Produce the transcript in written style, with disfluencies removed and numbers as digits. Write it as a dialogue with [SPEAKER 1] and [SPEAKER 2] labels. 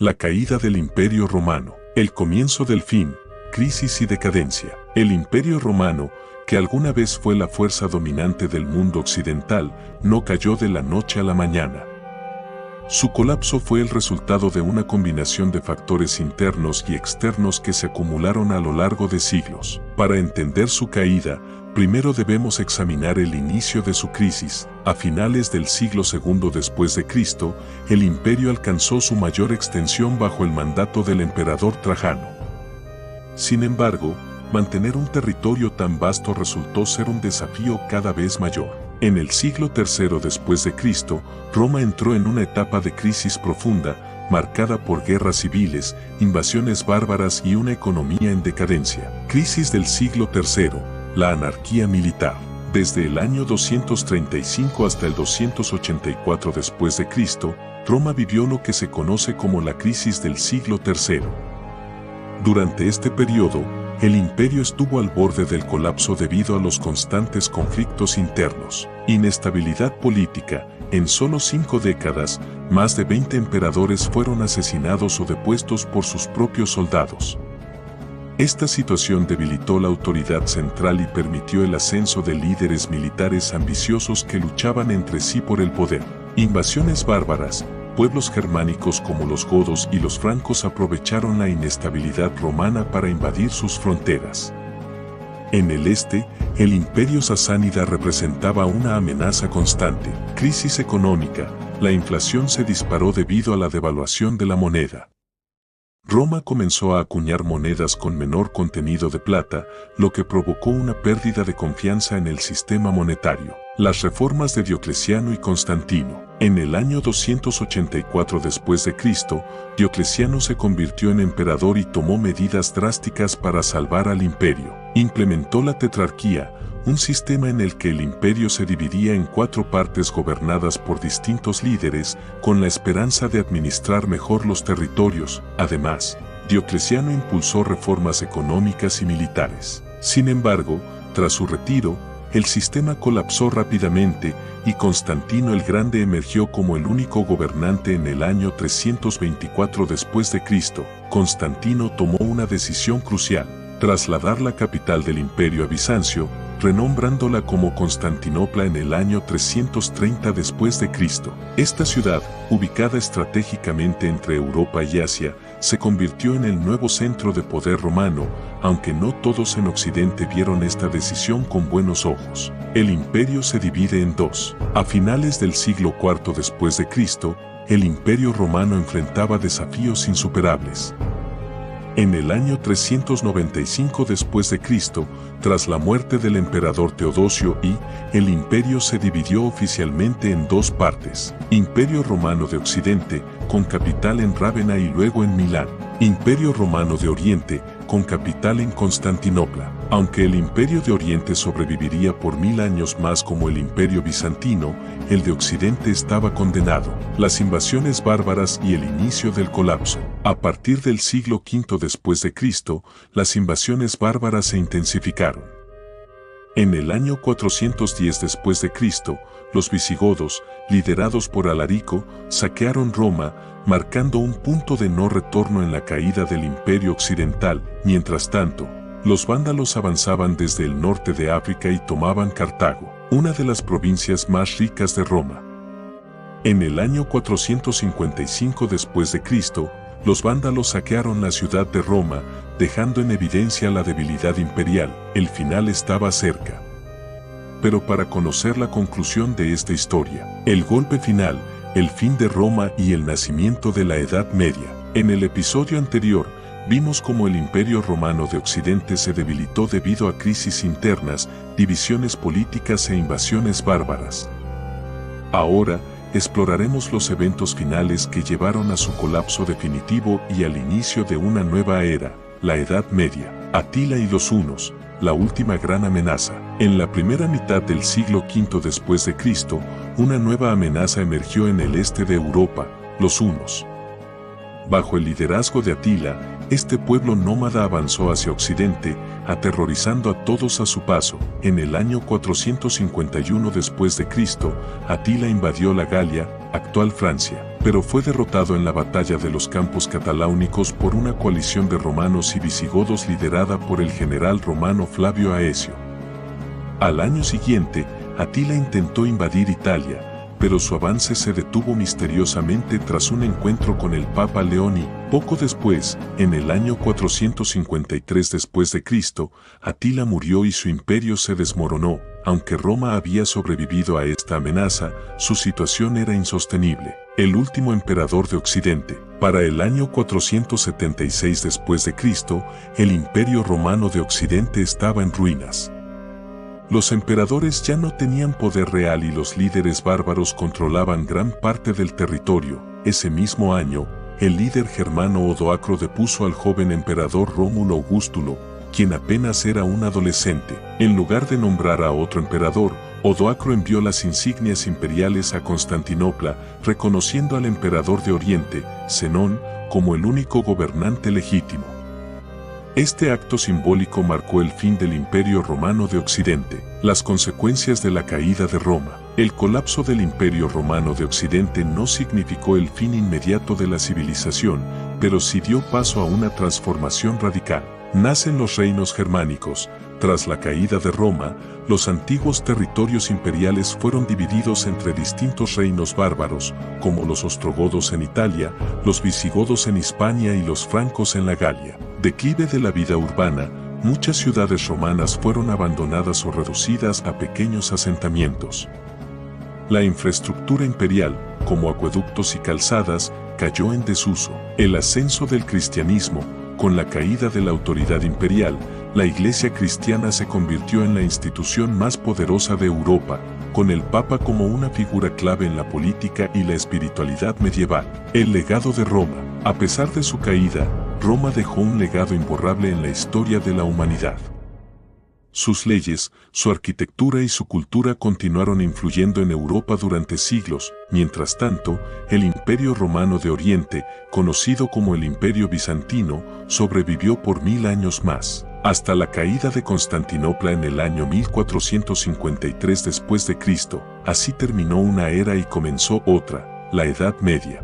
[SPEAKER 1] La caída del Imperio Romano, el comienzo del fin, crisis y decadencia. El Imperio Romano, que alguna vez fue la fuerza dominante del mundo occidental, no cayó de la noche a la mañana. Su colapso fue el resultado de una combinación de factores internos y externos que se acumularon a lo largo de siglos. Para entender su caída, primero debemos examinar el inicio de su crisis. A finales del siglo II después de Cristo, el imperio alcanzó su mayor extensión bajo el mandato del emperador Trajano. Sin embargo, mantener un territorio tan vasto resultó ser un desafío cada vez mayor. En el siglo III después de Cristo, Roma entró en una etapa de crisis profunda, marcada por guerras civiles, invasiones bárbaras y una economía en decadencia. Crisis del siglo III, la anarquía militar. Desde el año 235 hasta el 284 después de Cristo, Roma vivió lo que se conoce como la crisis del siglo III. Durante este periodo, el imperio estuvo al borde del colapso debido a los constantes conflictos internos, inestabilidad política. En solo 5 décadas, más de 20 emperadores fueron asesinados o depuestos por sus propios soldados. Esta situación debilitó la autoridad central y permitió el ascenso de líderes militares ambiciosos que luchaban entre sí por el poder. Invasiones bárbaras. Pueblos germánicos como los godos y los francos aprovecharon la inestabilidad romana para invadir sus fronteras. En el este, el imperio sasánida representaba una amenaza constante. Crisis económica. La inflación se disparó debido a la devaluación de la moneda. Roma comenzó a acuñar monedas con menor contenido de plata, lo que provocó una pérdida de confianza en el sistema monetario. Las reformas de Diocleciano y Constantino. En el año 284 después de Cristo, Diocleciano se convirtió en emperador y tomó medidas drásticas para salvar al imperio. Implementó la tetrarquía, un sistema en el que el imperio se dividía en 4 partes gobernadas por distintos líderes, con la esperanza de administrar mejor los territorios. Además, Diocleciano impulsó reformas económicas y militares. Sin embargo, tras su retiro, el sistema colapsó rápidamente y Constantino el Grande emergió como el único gobernante en el año 324 después de Cristo. Constantino tomó una decisión crucial: trasladar la capital del imperio a Bizancio, renombrándola como Constantinopla en el año 330 después de Cristo. Esta ciudad, ubicada estratégicamente entre Europa y Asia, se convirtió en el nuevo centro de poder romano, aunque no todos en Occidente vieron esta decisión con buenos ojos. El imperio se divide en 2. A finales del siglo IV después de Cristo, el imperio romano enfrentaba desafíos insuperables. En el año 395 después de Cristo, tras la muerte del emperador Teodosio el imperio se dividió oficialmente en 2 partes: Imperio Romano de Occidente, con capital en Rávena y luego en Milán; Imperio Romano de Oriente, con capital en Constantinopla. Aunque el Imperio de Oriente sobreviviría por 1000 años más como el Imperio Bizantino, el de Occidente estaba condenado. Las invasiones bárbaras y el inicio del colapso. A partir del siglo V después de Cristo, las invasiones bárbaras se intensificaron. En el año 410 después de Cristo, los visigodos, liderados por Alarico, saquearon Roma, marcando un punto de no retorno en la caída del Imperio Occidental. Mientras tanto, los vándalos avanzaban desde el norte de África y tomaban Cartago, una de las provincias más ricas de Roma. En el año 455 después de Cristo, los vándalos saquearon la ciudad de Roma, dejando en evidencia la debilidad imperial. El final estaba cerca. Pero para conocer la conclusión de esta historia, el golpe final, el fin de Roma y el nacimiento de la Edad Media. En el episodio anterior, vimos cómo el Imperio Romano de Occidente se debilitó debido a crisis internas, divisiones políticas e invasiones bárbaras. Ahora, exploraremos los eventos finales que llevaron a su colapso definitivo y al inicio de una nueva era, la Edad Media. Atila y los hunos, la última gran amenaza. En la primera mitad del siglo V después de Cristo, una nueva amenaza emergió en el este de Europa, los hunos. Bajo el liderazgo de Atila, este pueblo nómada avanzó hacia Occidente, aterrorizando a todos a su paso. En el año 451 después de Cristo, Atila invadió la Galia, actual Francia. pero fue derrotado en la batalla de los Campos Cataláunicos por una coalición de romanos y visigodos liderada por el general romano Flavio Aecio. Al año siguiente, Atila intentó invadir Italia, pero su avance se detuvo misteriosamente tras un encuentro con el Papa León y, poco después, en el año 453 después de Cristo, Atila murió y su imperio se desmoronó. Aunque Roma había sobrevivido a esta amenaza, su situación era insostenible. El último emperador de Occidente. Para el año 476 después de Cristo, el Imperio Romano de Occidente estaba en ruinas. Los emperadores ya no tenían poder real y los líderes bárbaros controlaban gran parte del territorio. Ese mismo año, el líder germano Odoacro depuso al joven emperador Rómulo Augustulo, quien apenas era un adolescente. En lugar de nombrar a otro emperador, Odoacro envió las insignias imperiales a Constantinopla, reconociendo al emperador de Oriente, Zenón, como el único gobernante legítimo. Este acto simbólico marcó el fin del Imperio Romano de Occidente. Las consecuencias de la caída de Roma. El colapso del Imperio Romano de Occidente no significó el fin inmediato de la civilización, pero sí dio paso a una transformación radical. Nacen los reinos germánicos. Tras la caída de Roma, los antiguos territorios imperiales fueron divididos entre distintos reinos bárbaros, como los ostrogodos en Italia, los visigodos en Hispania y los francos en la Galia. Declive de la vida urbana. Muchas ciudades romanas fueron abandonadas o reducidas a pequeños asentamientos. La infraestructura imperial, como acueductos y calzadas, cayó en desuso. El ascenso del cristianismo. Con la caída de la autoridad imperial, la Iglesia cristiana se convirtió en la institución más poderosa de Europa, con el Papa como una figura clave en la política y la espiritualidad medieval. El legado de Roma. A pesar de su caída, Roma dejó un legado imborrable en la historia de la humanidad. Sus leyes, su arquitectura y su cultura continuaron influyendo en Europa durante siglos. Mientras tanto, el Imperio Romano de Oriente, conocido como el Imperio Bizantino, sobrevivió por 1000 años más, hasta la caída de Constantinopla en el año 1453 después de Cristo. Así terminó una era y comenzó otra, la Edad Media.